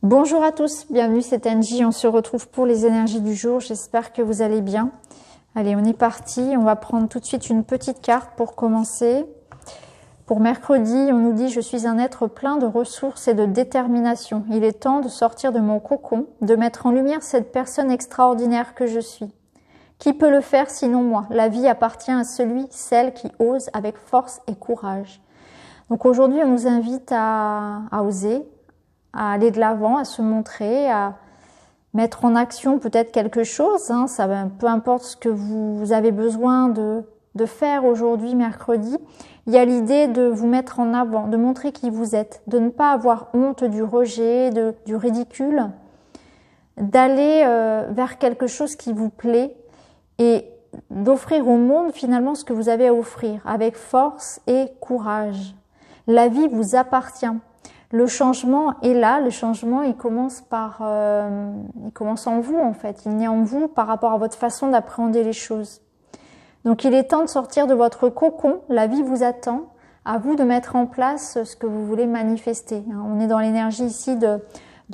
Bonjour à tous, bienvenue, c'est Angie, on se retrouve pour les énergies du jour, j'espère que vous allez bien. Allez, on est parti, on va prendre tout de suite une petite carte pour commencer. Pour mercredi, on nous dit « Je suis un être plein de ressources et de détermination. Il est temps de sortir de mon cocon, de mettre en lumière cette personne extraordinaire que je suis. Qui peut le faire sinon moi? La vie appartient à celui, celle qui ose avec force et courage. » Donc aujourd'hui, on nous invite à oser, à aller de l'avant, à se montrer, à mettre en action peut-être quelque chose. Peu importe ce que vous avez besoin de faire aujourd'hui, mercredi. Il y a l'idée de vous mettre en avant, de montrer qui vous êtes, de ne pas avoir honte du rejet, du ridicule, d'aller vers quelque chose qui vous plaît et d'offrir au monde finalement ce que vous avez à offrir avec force et courage. La vie vous appartient. Le changement est là, le changement il commence en vous en fait, il naît en vous par rapport à votre façon d'appréhender les choses. Donc il est temps de sortir de votre cocon, la vie vous attend, à vous de mettre en place ce que vous voulez manifester. On est dans l'énergie ici de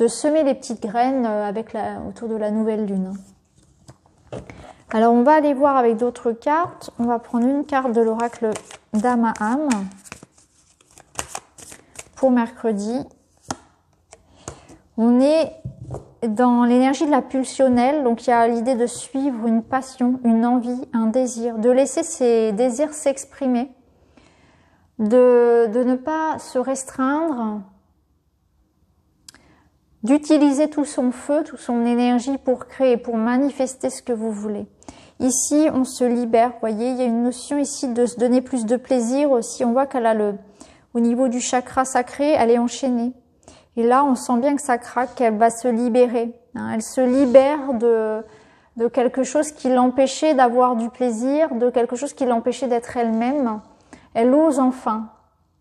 semer les petites graines autour de la nouvelle lune. Alors on va aller voir avec d'autres cartes, on va prendre une carte de l'oracle d'Amaham. Pour mercredi, on est dans l'énergie de la pulsionnelle, donc il y a l'idée de suivre une passion, une envie, un désir, de laisser ses désirs s'exprimer, de ne pas se restreindre, d'utiliser tout son feu, toute son énergie pour créer, pour manifester ce que vous voulez. Ici, on se libère, vous voyez, il y a une notion ici de se donner plus de plaisir aussi, on voit qu'elle a au niveau du chakra sacré, elle est enchaînée. Et là, on sent bien que ça craque, qu'elle va se libérer. Elle se libère de quelque chose qui l'empêchait d'avoir du plaisir, de quelque chose qui l'empêchait d'être elle-même. Elle ose enfin.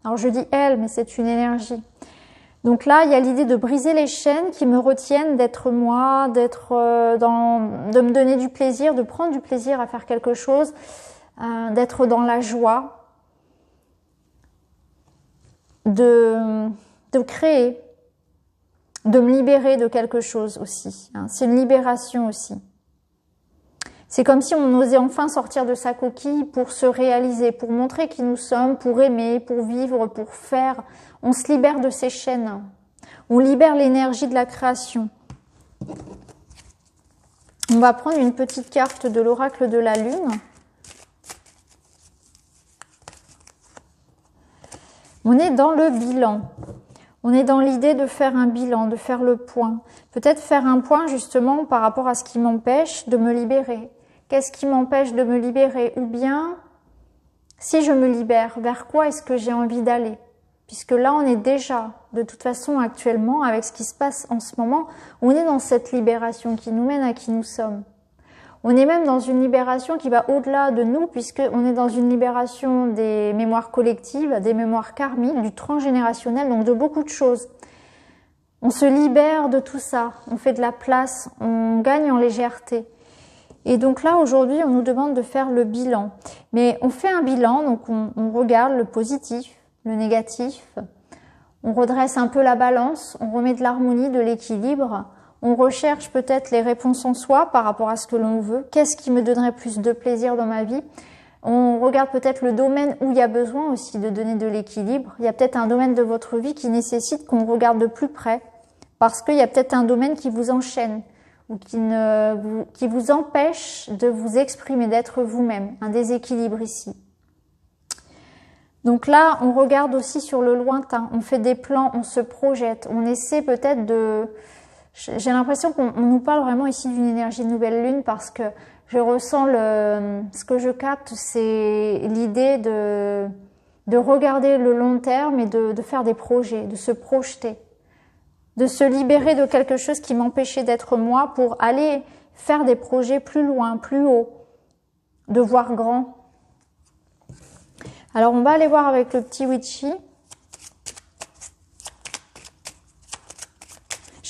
Alors je dis elle, mais c'est une énergie. Donc là, il y a l'idée de briser les chaînes qui me retiennent d'être moi, de me donner du plaisir, de prendre du plaisir à faire quelque chose, d'être dans la joie. De créer, de me libérer de quelque chose aussi. C'est une libération aussi. C'est comme si on osait enfin sortir de sa coquille pour se réaliser, pour montrer qui nous sommes, pour aimer, pour vivre, pour faire. On se libère de ces chaînes. On libère l'énergie de la création. On va prendre une petite carte de l'oracle de la lune. On est dans le bilan. On est dans l'idée de faire un bilan, de faire le point. Peut-être faire un point justement par rapport à ce qui m'empêche de me libérer. Qu'est-ce qui m'empêche de me libérer? Ou bien, si je me libère, vers quoi est-ce que j'ai envie d'aller? Puisque là, on est déjà, de toute façon, actuellement, avec ce qui se passe en ce moment, on est dans cette libération qui nous mène à qui nous sommes. On est même dans une libération qui va au-delà de nous, puisqu'on est dans une libération des mémoires collectives, des mémoires karmiques, du transgénérationnel, donc de beaucoup de choses. On se libère de tout ça, on fait de la place, on gagne en légèreté. Et donc là, aujourd'hui, on nous demande de faire le bilan. Mais on fait un bilan, donc on regarde le positif, le négatif, on redresse un peu la balance, on remet de l'harmonie, de l'équilibre. On recherche peut-être les réponses en soi par rapport à ce que l'on veut. Qu'est-ce qui me donnerait plus de plaisir dans ma vie? On regarde peut-être le domaine où il y a besoin aussi de donner de l'équilibre. Il y a peut-être un domaine de votre vie qui nécessite qu'on regarde de plus près parce qu'il y a peut-être un domaine qui vous enchaîne ou qui vous empêche de vous exprimer, d'être vous-même. Un déséquilibre ici. Donc là, on regarde aussi sur le lointain. On fait des plans, on se projette. On essaie peut-être J'ai l'impression qu'on nous parle vraiment ici d'une énergie de nouvelle lune parce que je ressens ce que je capte, c'est l'idée de regarder le long terme et de faire des projets, de se projeter, de se libérer de quelque chose qui m'empêchait d'être moi pour aller faire des projets plus loin, plus haut, de voir grand. Alors on va aller voir avec le petit witchy.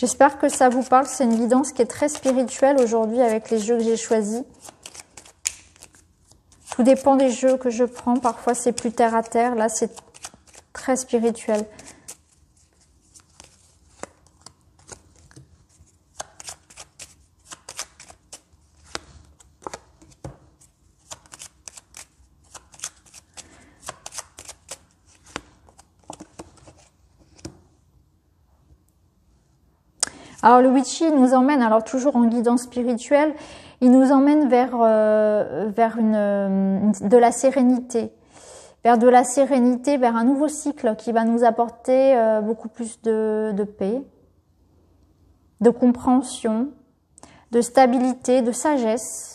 J'espère que ça vous parle, c'est une guidance qui est très spirituelle aujourd'hui avec les jeux que j'ai choisis. Tout dépend des jeux que je prends, parfois c'est plus terre à terre, là c'est très spirituel. Alors le Witchy nous emmène, alors toujours en guidance spirituelle, il nous emmène vers de la sérénité, vers un nouveau cycle qui va nous apporter beaucoup plus de paix, de compréhension, de stabilité, de sagesse.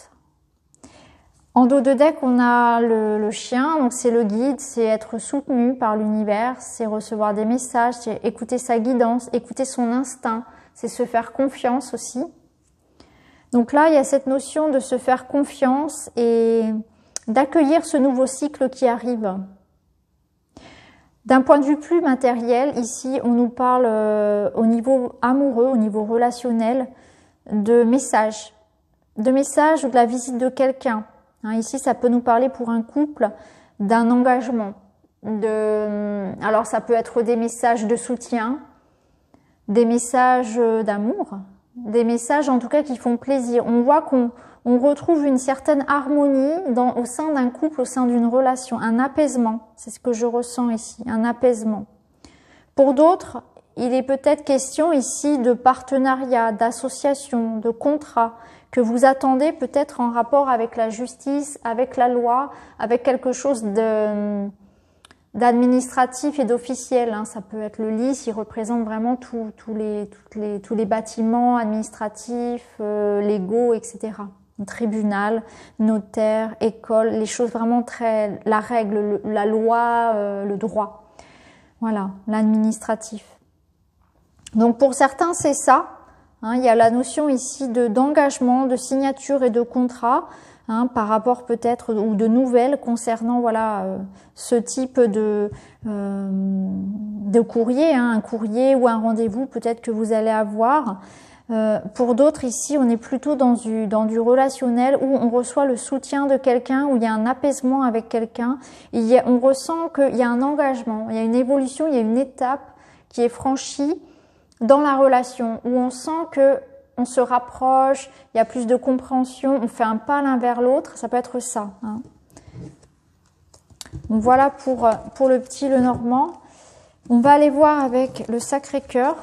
En dos de deck, on a le chien, donc c'est le guide, c'est être soutenu par l'univers, c'est recevoir des messages, c'est écouter sa guidance, écouter son instinct, c'est se faire confiance aussi. Donc là, il y a cette notion de se faire confiance et d'accueillir ce nouveau cycle qui arrive. D'un point de vue plus matériel, ici, on nous parle au niveau amoureux, au niveau relationnel, de messages ou de la visite de quelqu'un. Hein, ici, ça peut nous parler pour un couple d'un engagement. Alors, ça peut être des messages de soutien, des messages d'amour, des messages en tout cas qui font plaisir. On voit qu'on retrouve une certaine harmonie au sein d'un couple, au sein d'une relation, un apaisement. C'est ce que je ressens ici, un apaisement. Pour d'autres, il est peut-être question ici de partenariat, d'association, de contrat que vous attendez peut-être en rapport avec la justice, avec la loi, avec quelque chose d'administratif et d'officiel. Ça peut être le lys, il représente vraiment tous les bâtiments administratifs, légaux, etc. Tribunal, notaire, école, les choses vraiment très... la règle, la loi, le droit. Voilà, l'administratif. Donc pour certains, c'est ça. Il y a la notion ici d'engagement, de signature et de contrat, par rapport peut-être ou de nouvelles concernant ce type de courrier, un courrier ou un rendez-vous peut-être que vous allez avoir. Pour d'autres ici, on est plutôt dans du relationnel où on reçoit le soutien de quelqu'un, où il y a un apaisement avec quelqu'un. On ressent qu'il y a un engagement, il y a une évolution, il y a une étape qui est franchie dans la relation, où on sent que on se rapproche, il y a plus de compréhension, on fait un pas l'un vers l'autre, ça peut être ça. Donc voilà pour le petit Lenormand. On va aller voir avec le Sacré-Cœur.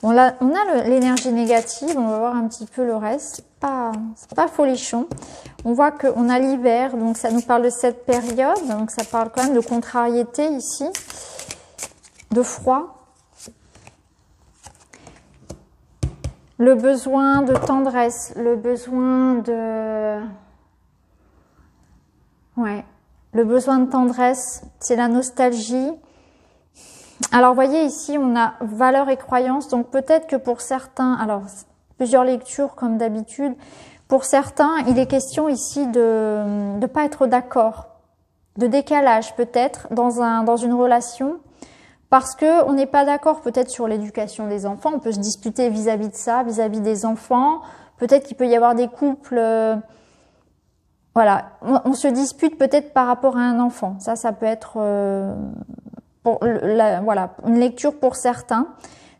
Bon là, on a l'énergie négative, on va voir un petit peu le reste. C'est pas folichon. On voit qu'on a l'hiver, donc ça nous parle de cette période, donc ça parle quand même de contrariété ici, de froid. Le besoin de tendresse, le besoin de... Ouais, le besoin de tendresse, c'est la nostalgie. Alors, vous voyez ici, on a valeurs et croyances, donc peut-être que pour certains, alors plusieurs lectures comme d'habitude, pour certains, il est question ici de ne pas être d'accord, de décalage peut-être dans une relation, parce que on n'est pas d'accord peut-être sur l'éducation des enfants, on peut se disputer vis-à-vis de ça, vis-à-vis des enfants, peut-être qu'il peut y avoir des couples, voilà, on se dispute peut-être par rapport à un enfant, ça peut être voilà, une lecture pour certains.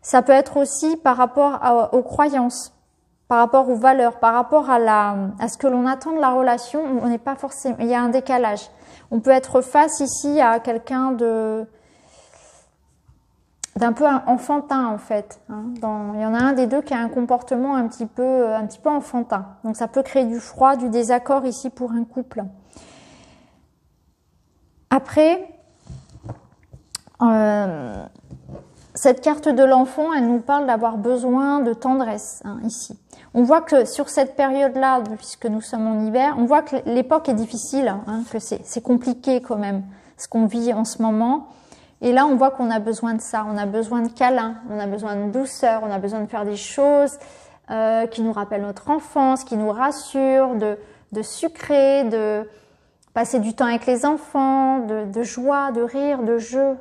Ça peut être aussi par rapport aux croyances, par rapport aux valeurs, par rapport à ce que l'on attend de la relation. On n'est pas forcément, il y a un décalage. On peut être face ici à quelqu'un d'un peu enfantin en fait. Il y en a un des deux qui a un comportement un petit peu enfantin. Donc ça peut créer du froid, du désaccord ici pour un couple. Après, cette carte de l'enfant, elle nous parle d'avoir besoin de tendresse ici. On voit que sur cette période-là, puisque nous sommes en hiver, on voit que l'époque est difficile, que c'est compliqué quand même, ce qu'on vit en ce moment. Et là, on voit qu'on a besoin de ça, on a besoin de câlins, on a besoin de douceur, on a besoin de faire des choses qui nous rappellent notre enfance, qui nous rassurent, de sucrer, de passer du temps avec les enfants, de joie, de rire, de jeu.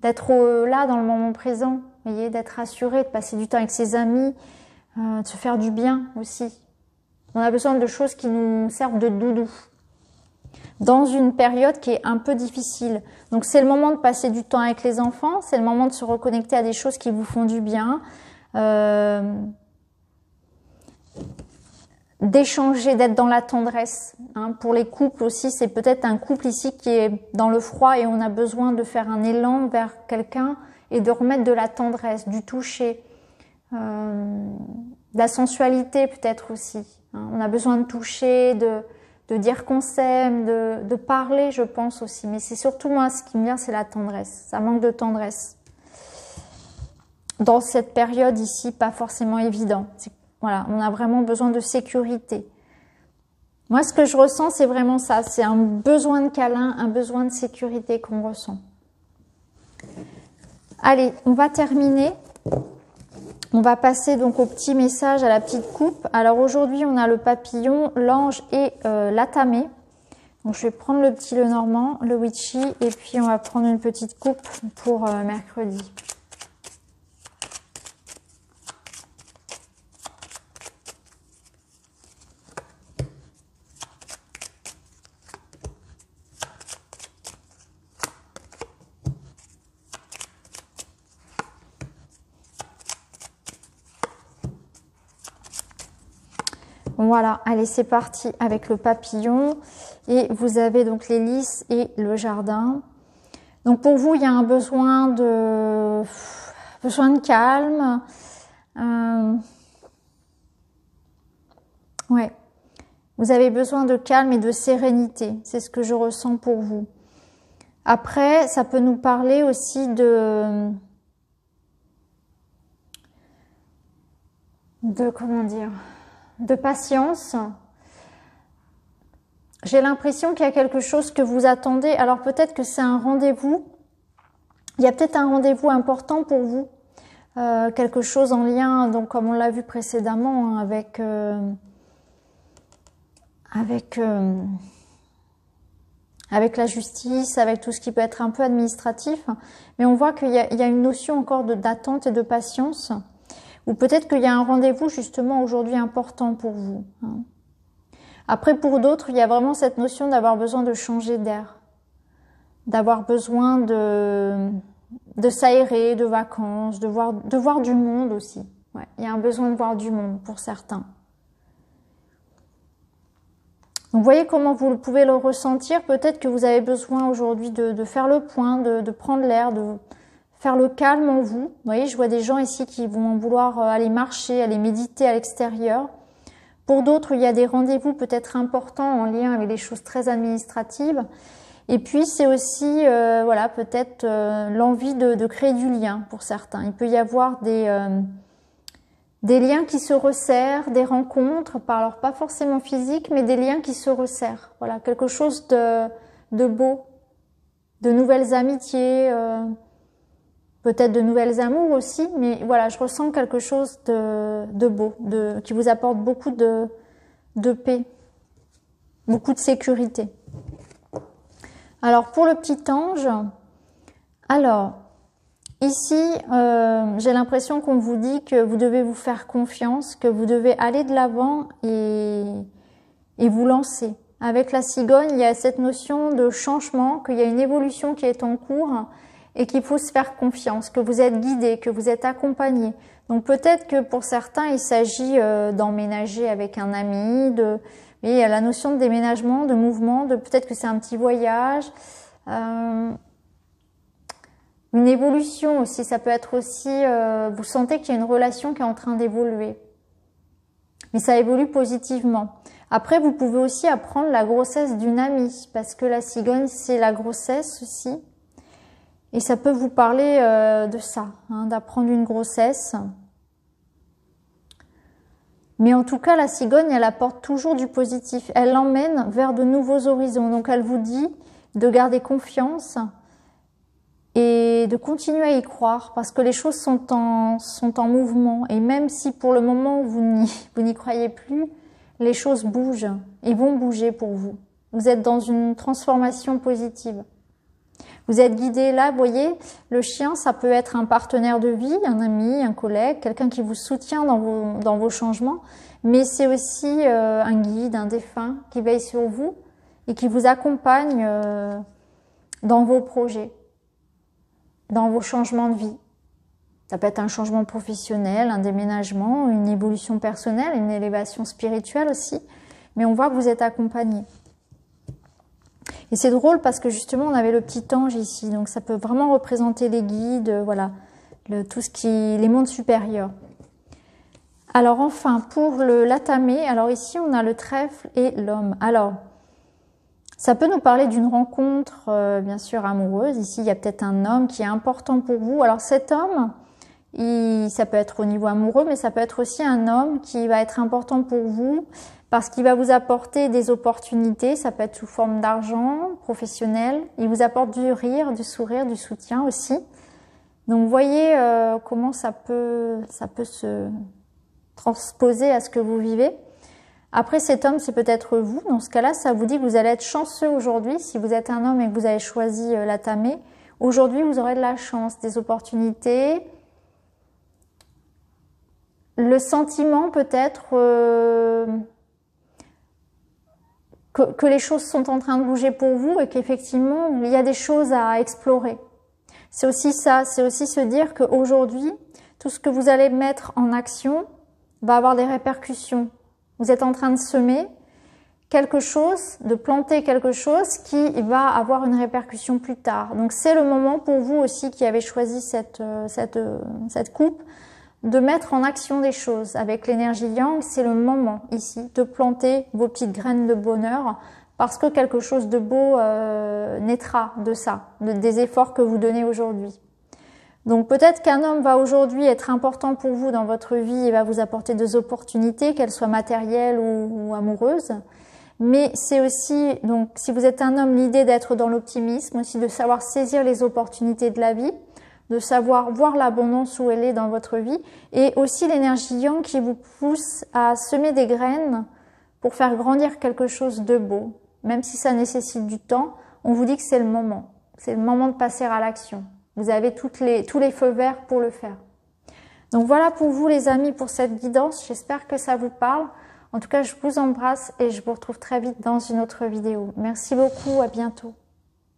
D'être là dans le moment présent, vous voyez, d'être rassuré, de passer du temps avec ses amis, de se faire du bien aussi. On a besoin de choses qui nous servent de doudou dans une période qui est un peu difficile. Donc c'est le moment de passer du temps avec les enfants, c'est le moment de se reconnecter à des choses qui vous font du bien, d'échanger, d'être dans la tendresse. Hein. Pour les couples aussi, c'est peut-être un couple ici qui est dans le froid et on a besoin de faire un élan vers quelqu'un et de remettre de la tendresse, du toucher, de la sensualité peut-être aussi. Hein. On a besoin de toucher, de dire qu'on s'aime, de parler, je pense aussi. Mais c'est surtout moi, ce qui me vient, c'est la tendresse. Ça manque de tendresse. Dans cette période ici, pas forcément évident. Voilà, on a vraiment besoin de sécurité. Moi, ce que je ressens, c'est vraiment ça. C'est un besoin de câlin, un besoin de sécurité qu'on ressent. Allez, on va terminer. On va passer donc au petit message, à la petite coupe. Alors aujourd'hui, on a le papillon, l'ange et l'atamé. Donc je vais prendre le petit Lenormand, le witchy, et puis on va prendre une petite coupe pour mercredi. Voilà, allez, c'est parti avec le papillon. Et vous avez donc les lys et le jardin. Donc pour vous, il y a un besoin de calme. Ouais. Vous avez besoin de calme et de sérénité. C'est ce que je ressens pour vous. Après, ça peut nous parler aussi de comment dire, de patience. J'ai l'impression qu'il y a quelque chose que vous attendez. Alors peut-être que c'est un rendez-vous. Il y a peut-être un rendez-vous important pour vous. Quelque chose en lien, donc comme on l'a vu précédemment, hein, avec la justice, avec tout ce qui peut être un peu administratif. Mais on voit qu'il y a une notion encore d'attente et de patience. Ou peut-être qu'il y a un rendez-vous justement aujourd'hui important pour vous. Hein. Après, pour d'autres, il y a vraiment cette notion d'avoir besoin de changer d'air, d'avoir besoin de s'aérer, de vacances, de voir du monde aussi. Ouais, il y a un besoin de voir du monde pour certains. Donc, vous voyez comment vous pouvez le ressentir. Peut-être que vous avez besoin aujourd'hui de faire le point, de prendre l'air, de faire le calme en vous. Vous voyez, je vois des gens ici qui vont vouloir aller marcher, aller méditer à l'extérieur. Pour d'autres, il y a des rendez-vous peut-être importants en lien avec des choses très administratives. Et puis, c'est aussi, voilà, peut-être l'envie de créer du lien pour certains. Il peut y avoir des liens qui se resserrent, des rencontres, alors pas forcément physiques, mais des liens qui se resserrent. Voilà, quelque chose de beau, de nouvelles amitiés, peut-être de nouvelles amours aussi, mais voilà, je ressens quelque chose de beau, qui vous apporte beaucoup de paix, beaucoup de sécurité. Alors, pour le petit ange, alors, ici, j'ai l'impression qu'on vous dit que vous devez vous faire confiance, que vous devez aller de l'avant et vous lancer. Avec la cigogne, il y a cette notion de changement, qu'il y a une évolution qui est en cours et qu'il faut se faire confiance, que vous êtes guidé, que vous êtes accompagné. Donc peut-être que pour certains, il s'agit d'emménager avec un ami, mais il y a la notion de déménagement, de mouvement, peut-être que c'est un petit voyage, une évolution aussi. Ça peut être aussi, vous sentez qu'il y a une relation qui est en train d'évoluer. Mais ça évolue positivement. Après, vous pouvez aussi apprendre la grossesse d'une amie, parce que la cigogne, c'est la grossesse aussi. Et ça peut vous parler de ça, hein, d'apprendre une grossesse. Mais en tout cas, la cigogne, elle apporte toujours du positif. Elle l'emmène vers de nouveaux horizons. Donc, elle vous dit de garder confiance et de continuer à y croire, parce que les choses sont en mouvement. Et même si pour le moment, vous n'y croyez plus, les choses bougent et vont bouger pour vous. Vous êtes dans une transformation positive. Vous êtes guidé là, vous voyez, le chien, ça peut être un partenaire de vie, un ami, un collègue, quelqu'un qui vous soutient dans vos changements, mais c'est aussi un guide, un défunt qui veille sur vous et qui vous accompagne dans vos projets, dans vos changements de vie. Ça peut être un changement professionnel, un déménagement, une évolution personnelle, une élévation spirituelle aussi. Mais on voit que vous êtes accompagné. Et c'est drôle parce que justement, on avait le petit ange ici. Donc ça peut vraiment représenter les guides, voilà, tout ce les mondes supérieurs. Alors enfin, pour l'atamé, alors ici, on a le trèfle et l'homme. Alors, ça peut nous parler d'une rencontre, bien sûr, amoureuse. Ici, il y a peut-être un homme qui est important pour vous. Alors cet homme, ça peut être au niveau amoureux, mais ça peut être aussi un homme qui va être important pour vous parce qu'il va vous apporter des opportunités. Ça peut être sous forme d'argent, professionnel. Il vous apporte du rire, du sourire, du soutien aussi. Donc, vous voyez comment ça peut se transposer à ce que vous vivez. Après, cet homme, c'est peut-être vous. Dans ce cas-là, ça vous dit que vous allez être chanceux aujourd'hui. Si vous êtes un homme et que vous avez choisi l'atamé, aujourd'hui, vous aurez de la chance, des opportunités. Le sentiment peut-être que les choses sont en train de bouger pour vous et qu'effectivement, il y a des choses à explorer. C'est aussi ça, c'est aussi se dire qu'aujourd'hui, tout ce que vous allez mettre en action va avoir des répercussions. Vous êtes en train de semer quelque chose, de planter quelque chose qui va avoir une répercussion plus tard. Donc c'est le moment pour vous aussi qui avez choisi cette coupe, de mettre en action des choses. Avec l'énergie yang, c'est le moment ici de planter vos petites graines de bonheur parce que quelque chose de beau naîtra de ça, des efforts que vous donnez aujourd'hui. Donc peut-être qu'un homme va aujourd'hui être important pour vous dans votre vie et va vous apporter des opportunités, qu'elles soient matérielles ou amoureuses. Mais c'est aussi, donc si vous êtes un homme, l'idée d'être dans l'optimisme, aussi de savoir saisir les opportunités de la vie, de savoir voir l'abondance où elle est dans votre vie, et aussi l'énergie yang qui vous pousse à semer des graines pour faire grandir quelque chose de beau. Même si ça nécessite du temps, on vous dit que c'est le moment. C'est le moment de passer à l'action. Vous avez tous les feux verts pour le faire. Donc voilà pour vous les amis pour cette guidance. J'espère que ça vous parle. En tout cas, je vous embrasse et je vous retrouve très vite dans une autre vidéo. Merci beaucoup, à bientôt.